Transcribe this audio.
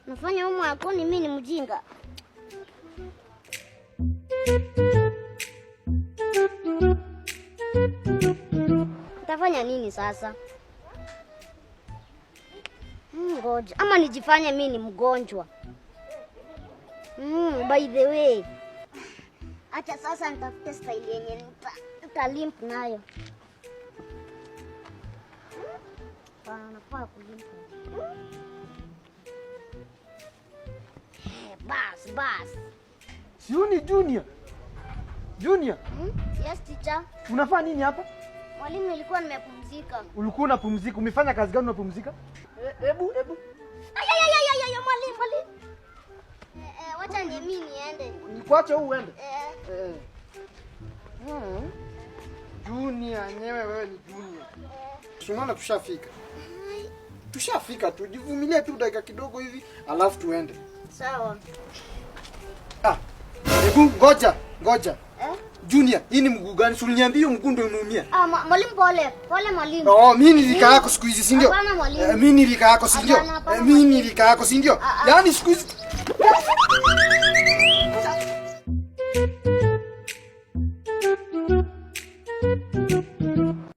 Nafanya homework kwani mimi ni mjinga? Nitafanya nini sasa? Ngoja. Ama nijifanye mimi ni mgonjwa. By the way. Acha sasa nitafute style yenye nitalimp nayo. Nafaa kulimp. Bas. Siuni Junior. Junior. Yes teacher. Unafanya nini hapa? Mwalimu, nilikuwa nimepumzika. Ulikuwa unapumzika? Umefanya kazi gani unapumzika? Hebu. Ay, mwalimu. Wacha mimi niende. Nikuache uende? Junior, nyewe wewe ni Junior. Tunaona tushafika. Tushafika tu. Jivumilie tu dakika kidogo hivi, alafu tuende. Sawa. Hebu ngoja. Junior, hii ni mguu gani? Uliniambia mguu ndio unaumia. Mwalimu pole mwalimu. Mimi nilika yako siku hizi, si ndio? Hapana mwalimu. Mimi nilika yako, si ndio? Yaani siku hizi